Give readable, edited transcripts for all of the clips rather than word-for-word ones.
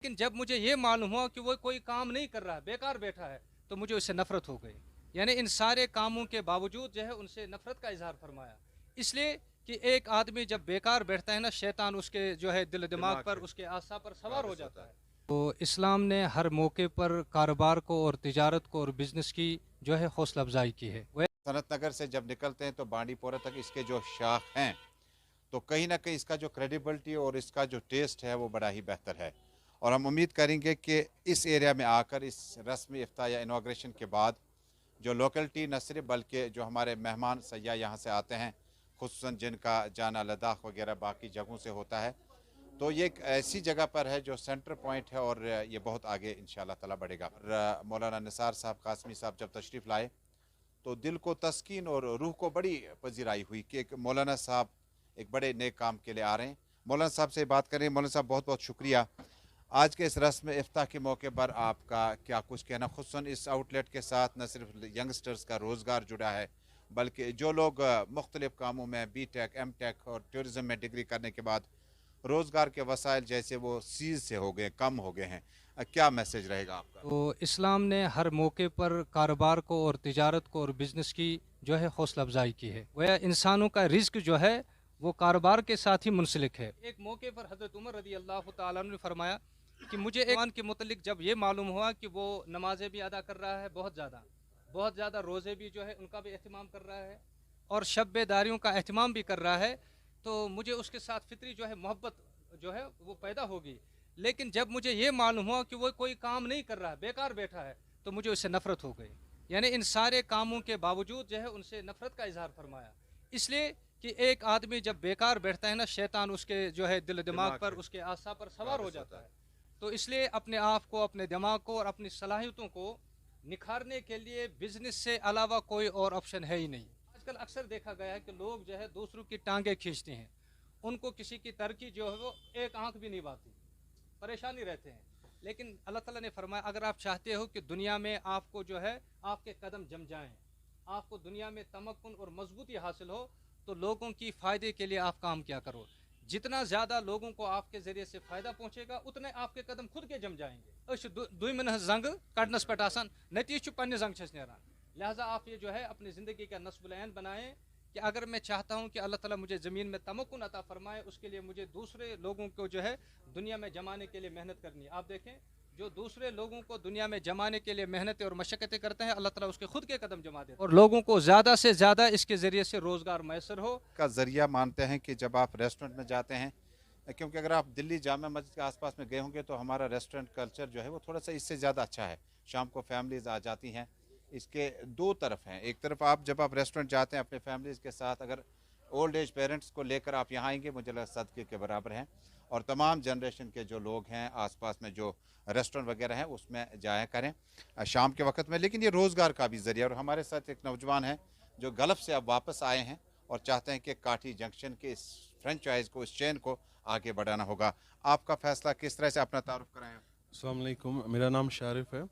लेकिन जब मुझे ये मालूम हुआ कि वो कोई काम नहीं कर रहा है, बेकार बैठा है, तो मुझे उससे नफरत हो गई। यानी इन सारे कामों के बावजूद जो है उनसे नफरत का इजहार फरमाया। इसलिए कि एक आदमी जब बेकार बैठता है ना, शैतान उसके जो है दिल दिमाग दिमाग पर, पे उसके आशा पर सवार हो काबिज जाता होता है। है। तो इस्लाम ने हर मौके पर कारोबार को और तिजारत को और बिजनेस की जो है हौसला अफजाई की है। सनत नगर से जब निकलते हैं तो बांडीपोरा तक इसके जो शाख हैं, तो कहीं ना कहीं इसका जो क्रेडिबिलिटी और इसका जो टेस्ट है वो बड़ा ही बेहतर है। और हम उम्मीद करेंगे कि इस एरिया में आकर इस रस्म इफ्ता या इनाग्रेशन के बाद जो लोकलिटी न सिर्फ बल्कि जो हमारे मेहमान सयाह यहाँ से आते हैं, खुसूसन जिनका जाना लद्दाख वगैरह बाकी जगहों से होता है, तो ये एक ऐसी जगह पर है जो सेंटर पॉइंट है और ये बहुत आगे इंशाल्लाह ताला बढ़ेगा। और मौलाना निसार साहब कासमी साहब जब तशरीफ़ लाए तो दिल को तस्कीन और रूह को बड़ी पजीराई हुई कि एक मौलाना साहब एक बड़े नेक काम के लिए आ रहे हैं। मौलाना साहब से बात करें। मौलाना साहब, बहुत बहुत शुक्रिया। आज के इस रस्म इफ्ताह के मौके पर आपका क्या कुछ कहना, खुसूसन इस आउटलेट के साथ न सिर्फ यंगस्टर्स का रोज़गार जुड़ा है, बल्कि जो लोग मुख्तलिफ कामों में B.Tech M.Tech और टूरिज़म में डिग्री करने के बाद रोज़गार के वसाइल जैसे वो सीज से हो गए, कम हो गए हैं, क्या मैसेज रहेगा आपका? तो इस्लाम ने हर मौके पर कारोबार को और तिजारत को और बिजनेस की जो है हौसला अफजाई की है। वह इंसानों का रिस्क जो है वो कारोबार के साथ ही मुंसलिक है। एक मौके पर हज़रत उमर रदी अल्लाह तआला अन्हु ने फरमाया कि मुझे एक के मुतलिक जब ये मालूम हुआ कि वो नमाजें भी अदा कर रहा है, बहुत ज़्यादा रोज़े भी जो है उनका भी अहतमाम कर रहा है और शब्बेदारियों का अहतमाम भी कर रहा है, तो मुझे उसके साथ फितरी जो है मोहब्बत जो है वो पैदा होगी। लेकिन जब मुझे ये मालूम हुआ कि वो कोई काम नहीं कर रहा है, बेकार बैठा है, तो मुझे उससे नफरत हो गई। यानी इन सारे कामों के बावजूद जो है उनसे नफरत का इजहार फरमाया। इसलिए कि एक आदमी जब बेकार बैठता है ना, शैतान उसके जो है दिल दिमाग दिमाग पर, पे उसके आशा पर सवार हो काबिज जाता होता है। है। तो इसलिए अपने आप को, अपने दिमाग को और अपनी सलाहियतों को निखारने के लिए बिजनेस से अलावा कोई और ऑप्शन है ही नहीं। आजकल अक्सर देखा गया है कि लोग जो है दूसरों की टांगें खींचते हैं, उनको किसी की तरक्की जो है वो एक आंख भी नहीं बाती, परेशानी रहते हैं। लेकिन अल्लाह ताला ने फरमाया, अगर आप चाहते हो कि दुनिया में आपको जो है आपके कदम जम जाएं, आपको दुनिया में तमक्कुन और मजबूती हासिल हो, तो लोगों की फ़ायदे के लिए आप काम क्या करो। जितना ज़्यादा लोगों को आपके ज़रिए से फ़ायदा पहुँचेगा, उतने आपके कदम खुद के जम जाएंगे। दुमिन जंग कड़नस पे आसान, नतीज पन्ने जंग छस नेरान। लिहाजा आप ये जो है अपनी ज़िंदगी का नस्बुल ऐन बनाएं कि अगर मैं चाहता हूं कि अल्लाह ताला मुझे ज़मीन में तमक्कुन अता फरमाए, उसके लिए मुझे दूसरे लोगों को जो है दुनिया में जमाने के लिए मेहनत करनी है। आप देखें, जो दूसरे लोगों को दुनिया में जमाने के लिए मेहनतें और मशक्क़तें करते हैं, अल्लाह ताला उसके खुद के कदम जमा देते हैं और लोगों को ज़्यादा से ज़्यादा इसके ज़रिए से रोज़गार मैसर हो। का ज़रिया मानते हैं कि जब आप रेस्टोरेंट में जाते हैं, क्योंकि अगर आप दिल्ली जामा मस्जिद के आसपास में गए होंगे तो हमारा रेस्टोरेंट कल्चर जो है वो थोड़ा सा इससे ज़्यादा अच्छा है। शाम को फैमिलीज़ आ जाती हैं। इसके दो तरफ हैं। एक तरफ आप जब आप रेस्टोरेंट जाते हैं अपने फैमिलीज़ के साथ, अगर ओल्ड एज पेरेंट्स को लेकर आप यहाँ आएंगे, मुझे लगता है सदक़े के बराबर हैं। और तमाम जनरेशन के जो लोग हैं आसपास में जो रेस्टोरेंट वगैरह हैं उसमें जाया करें शाम के वक्त में। लेकिन ये रोज़गार का भी ज़रिया। और हमारे साथ एक नौजवान है जो गल्फ़ से अब वापस आए हैं और चाहते हैं कि काठी जंक्शन के इस फ्रेंचाइज को, इस चेन को आगे बढ़ाना होगा। आपका फैसला किस तरह से, अपना तारुफ कराएं। अस्सलाम वालेकुम, मेरा नाम शारिफ है।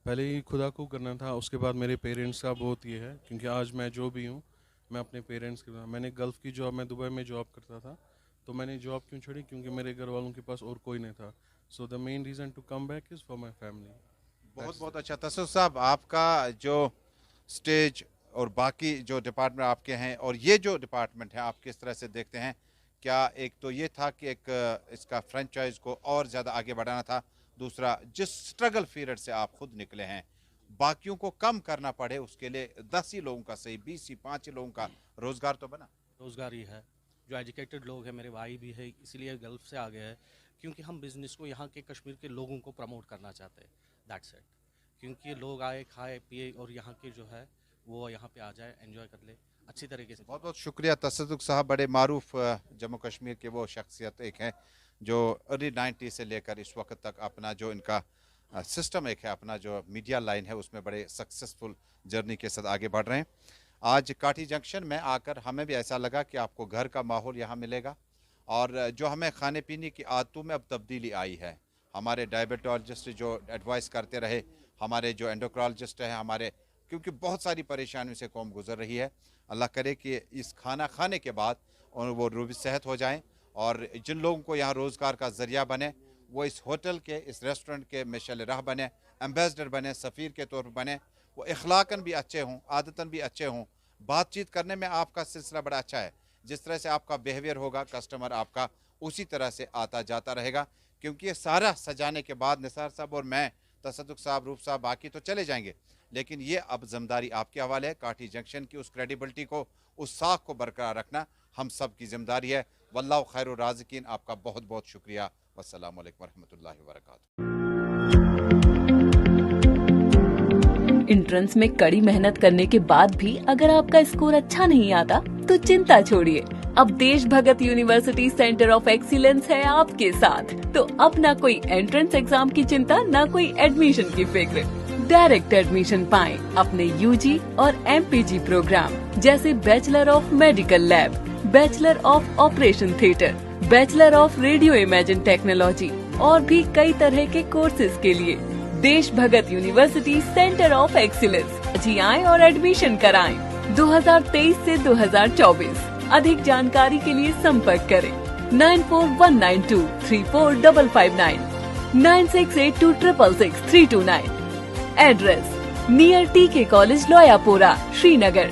पहले ही खुदा को करना था, उसके बाद मेरे पेरेंट्स का बहुत ये है, क्योंकि आज मैं जो भी हूँ मैं अपने पेरेंट्स के, मैंने गल्फ़ की जॉब, मैं दुबई में जॉब करता था, तो मैंने जॉब क्यों छोड़ी, क्योंकि मेरे घर वालों के पास और कोई नहीं था। So the main reason to come back is for my family. बहुत बहुत अच्छा। तसुद साहब, आपका जो स्टेज और बाकी जो डिपार्टमेंट आपके हैं और ये जो डिपार्टमेंट है, आप किस तरह से देखते हैं? क्या एक तो ये था कि एक इसका फ्रेंचाइज को और ज़्यादा आगे बढ़ाना था, दूसरा जिस स्ट्रगल पीरियड से आप खुद निकले हैं बाकियों को कम करना पड़े, उसके लिए 10 ही लोगों का, सही 20 ही 5 ही लोगों का रोज़गार तो बना। रोज़गार ही है। जो एजुकेटेड लोग हैं, मेरे भाई भी है, इसीलिए गल्फ़ से आ गए हैं, क्योंकि हम बिज़नेस को यहाँ के कश्मीर के लोगों को प्रमोट करना चाहते हैं। That's it. क्योंकि लोग आए, खाए पिए और यहाँ के जो है वो यहाँ पे आ जाए, एंजॉय कर ले अच्छी तरीके से। बहुत बहुत शुक्रिया तसद्दुक़ साहब, बड़े मारूफ जम्मू कश्मीर के वो शख्सियत एक हैं जो अर्ली 90 से लेकर इस वक्त तक अपना जो इनका सिस्टम एक है, अपना जो मीडिया लाइन है उसमें बड़े सक्सेसफुल जर्नी के साथ आगे बढ़ रहे हैं। आज काठी जंक्शन में आकर हमें भी ऐसा लगा कि आपको घर का माहौल यहाँ मिलेगा और जो हमें खाने पीने की आदतों में अब तब्दीली आई है। हमारे डायबिटोलॉजिस्ट जो एडवाइस करते रहे, हमारे जो एंडोक्रोलॉजिस्ट हैं हमारे, क्योंकि बहुत सारी परेशानियों से कौम गुजर रही है। अल्लाह करे कि इस खाना खाने के बाद और वो रूबी सेहत हो जाएं और जिन लोगों को यहाँ रोज़गार का ज़रिया बने, वो इस होटल के, इस रेस्टोरेंट के मिशल राह बने, एम्बेसडर बने, सफ़ीर के तौर पर बने। वो इखलाकन भी अच्छे हों, आदतन भी अच्छे हों, बातचीत करने में आपका सिलसिला बड़ा अच्छा है। जिस तरह से आपका बिहेवियर होगा, कस्टमर आपका उसी तरह से आता जाता रहेगा। क्योंकि ये सारा सजाने के बाद निसार साहब और मैं, तसद्दुक साहब, रूप साहब, बाकी तो चले जाएंगे, लेकिन ये अब जिम्मेदारी आपके हवाले है। काठी जंक्शन की उस क्रेडिबिलिटी को, उस साख को बरकरार रखना हम सब की जिम्मेदारी है। वल्लाहु खैरुर राज़िकीन। आपका बहुत बहुत शुक्रिया। वस्सलामु अलैकुम वरहमतुल्लाहि वबरकातुहू। एंट्रेंस में कड़ी मेहनत करने के बाद भी अगर आपका स्कोर अच्छा नहीं आता तो चिंता छोड़िए, अब देश भगत यूनिवर्सिटी सेंटर ऑफ एक्सीलेंस है आपके साथ। तो अब ना कोई एंट्रेंस एग्जाम की चिंता, ना कोई एडमिशन की फिक्र। डायरेक्ट एडमिशन पाएं अपने यूजी और एमपीजी प्रोग्राम जैसे bachelor of medical lab, bachelor of operation theatre, bachelor of radio imagine technology और भी कई तरह के कोर्सेज के लिए देश भगत यूनिवर्सिटी सेंटर ऑफ एक्सीलेंस जी आएं और एडमिशन कराएं 2023 से 2024। अधिक जानकारी के लिए संपर्क करें 9419234559, 9682666329। एड्रेस नियर टीके कॉलेज लोयापोरा, श्रीनगर।